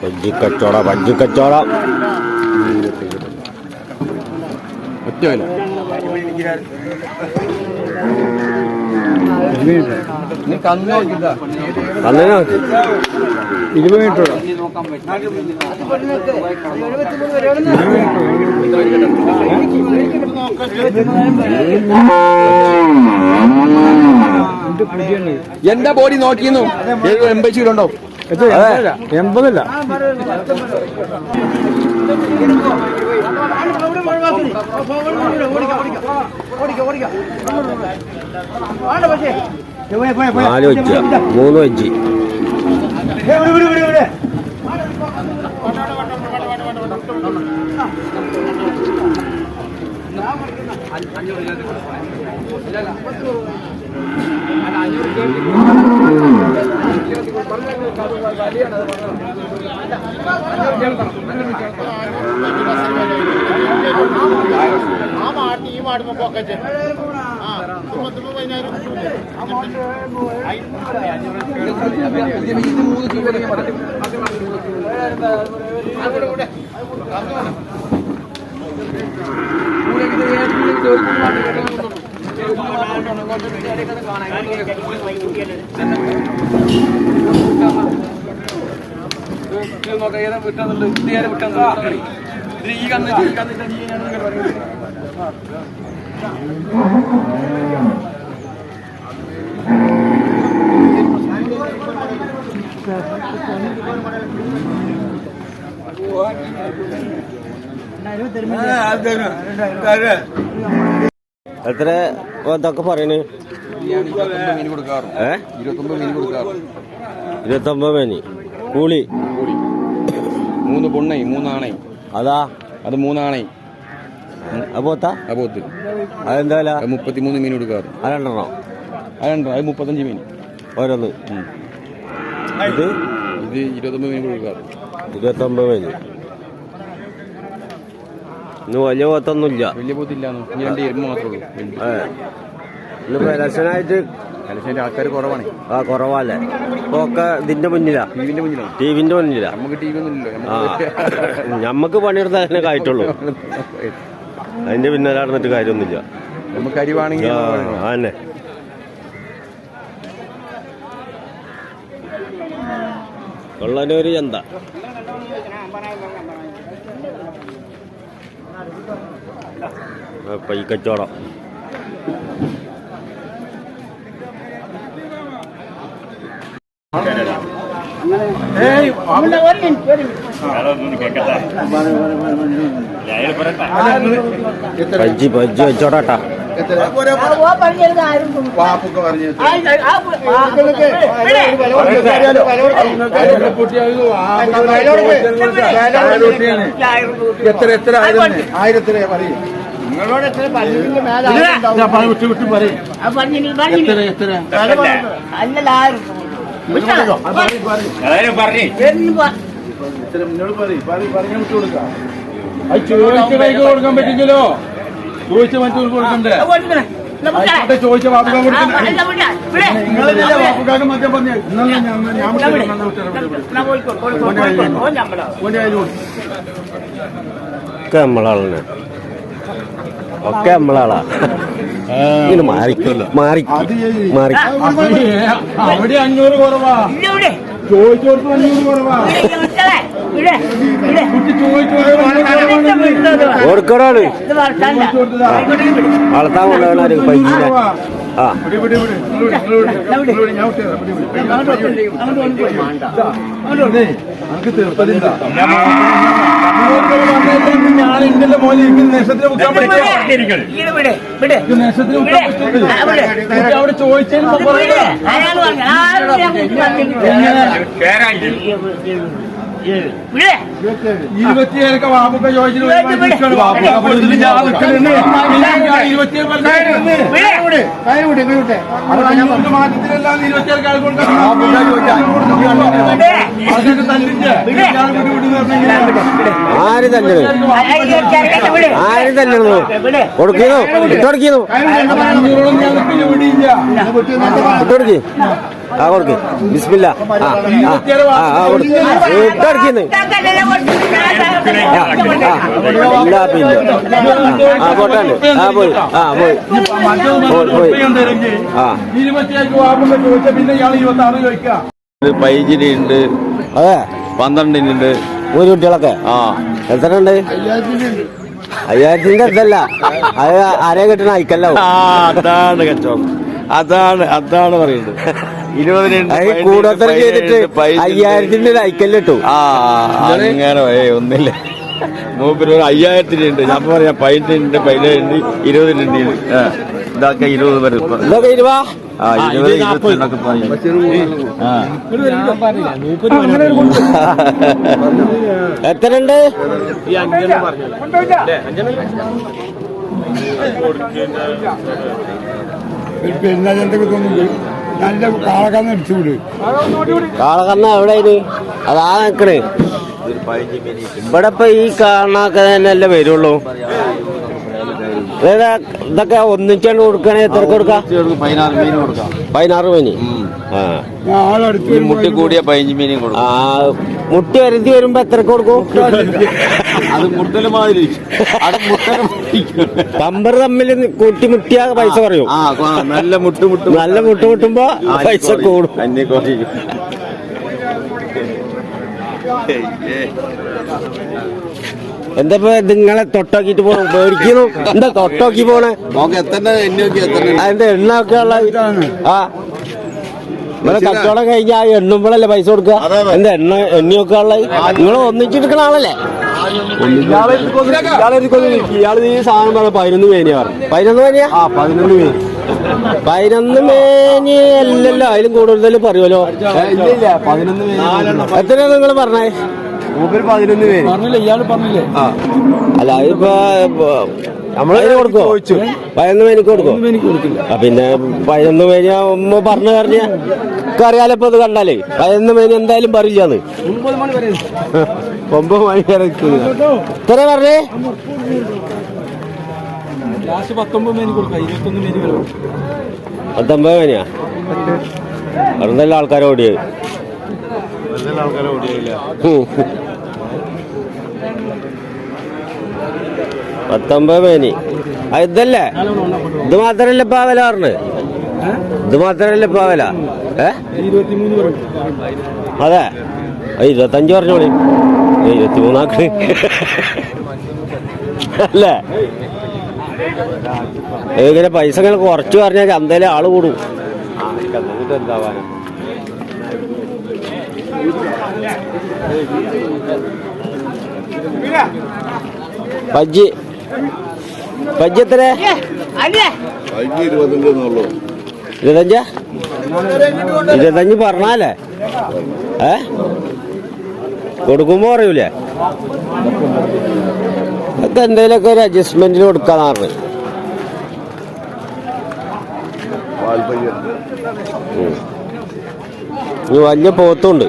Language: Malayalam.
ബജ്ജിക്കച്ചോട ബജ്ജിക്കച്ചോട ഒറ്റ എന്താ ബോഡി നോക്കിയെന്നു 80 കിലോ ഉണ്ടോ 80 4 വെച്ച് 3 വെച്ച് എത്ര ഇതൊക്കെ പറയണേ 29 മീന് കൂലി 3 പൊണ്ണേ 3 ആണേ അതാ അത് 3 ആണേ പോത്താ പോത്ത് അതെന്താ 33 മീൻ കൊടുക്കാറ് അതെണ്ണോ അത് 35 മീൻ ഓരോന്ന് ഇത് 29 മീൻ കൊടുക്കാറ് 29 മീന് ഇന്ന് വലിയ പോത്തൊന്നുമില്ല വലിയ പോത്തില്ല 2 എരുമ മാത്രമേ ഉള്ളൂ ഇന്നിപ്പോ ഇലക്ഷനായിട്ട് ആൾക്കാർ കുറവാണ് കുറവല്ലേ ഇപ്പൊ ഒക്കെ ഇതിന്റെ മുന്നിലാ ടിവിന്റെ മുന്നിലാ നമുക്ക് ടി വി ഒന്നുമില്ലല്ലോ ഞമ്മക്ക് പണിയെടുത്താൽ തന്നെ കായിട്ടുള്ളൂ അതിന്റെ പിന്നാലെ നടന്നിട്ട് കാര്യമൊന്നുമില്ല നമുക്ക് അരിവാണെങ്കിൽ അതന്നെ കൊള്ളനൊരു ചന്ത പൈക്കച്ചോടം ബജ്ജി ബജ്ജി വെച്ചോടാട്ടാ എത്ര എത്ര 1000 പറയും നിങ്ങളോട് എത്ര വിട്ട് പറയും കൊടുക്കാൻ പറ്റില്ലല്ലോ ചോദിച്ച മറ്റൊരു കൊടുക്കണ്ടേ ചോദിച്ച വാപ്പുകാർ വാപ്പുകാർക്ക് മദ്യം പറഞ്ഞു ഒക്കെ നമ്മളാളെ ഒക്കെ നമ്മളാളാ ഇങ്ങനെ മാറി അവിടെ 500 കുറവാ ചോദിച്ചോടത്ത് 500 കുറവാ ഓർക്കടാണ് വളർത്താൻ കൊണ്ടുപോകണ പൈസ നമുക്ക് തീർപ്പതില്ല ഞാൻ ഇന്നലെ മോനെ നക്ഷത്രം വെക്കാൻ പറ്റില്ല അവിടെ ചോദിച്ചതിന് ഇരുപത്തിയേഴൊക്കെ വാപ്പൊക്കെ ചോദിച്ചിട്ട് മാറ്റത്തിലെല്ലാം ഇരുപത്തിയേഴ് ആൾ കൊടുക്കാം ആര് തല്ലു ആര് തല്ലു കൊടുക്കുന്നു ഇട്ടുകൊടുക്കുന്നു ഇട്ടുകൊടുക്കി ആ കൊടുക്ക് ബിസ്മില്ല ഇട്ടുകൊടുക്കുന്നു ഇല്ല പിന്നെ ആ പോട്ടാണ്ട് ആ പോയി ആ പോയി പോയി ആ 27 വാപ്പൊക്കെ ചോദിച്ചാൽ പിന്നെ ഇയാൾ 26 ചോദിക്കാം. 15 ഉണ്ട്, അതെ 12 ഉണ്ട്. ഒരു കുട്ടികളൊക്കെ ആ എത്ര ഉണ്ട്? 5000 അടുത്തല്ല, അത് ആരെ കിട്ടണ അയക്കല്ലോ. അതാണ് കച്ചവടം, അതാണ് പറയുന്നത്. 20 കൂടുതൽ ചെയ്തിട്ട് 5000 അയക്കല്ലോ ഇട്ടു. ആ അങ്ങനെ ഒന്നില്ല. മൂപ്പര് 5000 ഉണ്ട്. ഞാൻ പറയാം 15 ഉണ്ട്, 17 ഉണ്ട്, 20 ഉണ്ട്. ഇതൊക്കെ 20 വരെ ഇതൊക്കെ 20 ആ 20 22 പറയും. എത്ര ഉണ്ട്? നല്ല കാളക്കന്ന് അടിച്ചുവിട്. കാളകന്ന എവിടെ? അതാ നിക്കണേ. ഇവിടെ ഇപ്പൊ ഈ കാണാക്ക തന്നെയല്ലേ വരുള്ളൂ. ഇതൊക്കെ ഒന്നിച്ചാണ്ട് കൊടുക്കണേ എത്ര കൊടുക്കാം? 16 മീൻ കൊടുക്കാം. 16 മീന്. ആ മുട്ടി കൂടിയ 15 മീനും കൊടുക്കും. ആ മുട്ടി വരുത്തി വരുമ്പോ എത്ര കൊടുക്കും? അത് മുട്ടല് മാതിരി പമ്പർ തമ്മിൽ കൂട്ടി മുട്ടിയാ പൈസ പറയും. നല്ല മുട്ട് മുട്ടുമ്പോ പൈസ കൂടും. എന്താ നിങ്ങളെ തൊട്ടാക്കിട്ട് പോണ പേടിക്കുന്നു? എന്താ തൊട്ടാക്കി പോണേ? അതിന്റെ എണ്ണ ഒക്കെ ഉള്ള ആ നിങ്ങളെ കച്ചവടം കഴിഞ്ഞാ എണ്ണുമ്പോഴല്ലേ പൈസ കൊടുക്കുക? എന്താ എണ്ണയൊക്കെ ഉള്ള നിങ്ങൾ ഒന്നിച്ചെടുക്കണ ആളല്ലേ? ഇയാള് ഈ സാധനം പറഞ്ഞ 11 മേനിയാ പറഞ്ഞു. 11 മേനിയാ? ആ 11 മേനി. 11 മേനി അല്ലല്ലോ, അതിലും കൂടുതൽ പറയുമല്ലോ. ഇല്ല 11 മീൻ. എത്രയാ നിങ്ങൾ പറഞ്ഞേ? 11 പേര് പറഞ്ഞില്ലേ, ഇയാള് പറഞ്ഞില്ലേ? അല്ല അതിപ്പോ നമ്മളതിന് കൊടുക്കോ? 11 മേനിക്ക് കൊടുക്കോ? പിന്നെ 11 മേനി പറഞ്ഞു പറഞ്ഞ അറിയാലോ. ഇപ്പൊ ഇത് കണ്ടാലേ 11 മേനി എന്തായാലും പറയില്ലാന്ന്. 9 മണി വരെ ഇത്ര പറഞ്ഞേ? 19 മേനി കൊടുക്കാം. 21 മേനി 19 മേനിയാ? അറുന്നല്ല ആൾക്കാരെ ഓടിയത്. 19 മേനി ഇതല്ലേ? ഇത് മാത്രല്ല ഇപ്പൊ വില പറഞ്ഞത്? ഇത് മാത്രല്ല ഇപ്പൊ വില? 23 അതെ 25 പറഞ്ഞോളി. 23 ആക്കണേ അല്ലേ? ഇങ്ങനെ പൈസ ഇങ്ങനെ കുറച്ച് പറഞ്ഞാൽ ചന്തയിലെ ആള് കൂടും. എന്താവാനാ? ബജ്ജി എത്ര? 25 പറഞ്ഞാലേ കൊടുക്കുമ്പോ പറയൂലേ? അതൊക്കെ എന്തേലൊക്കെ ഒരു അഡ്ജസ്റ്റ്മെന്റിൽ കൊടുക്കാന്ന് പറഞ്ഞു. വലിയ പോത്തുണ്ട്.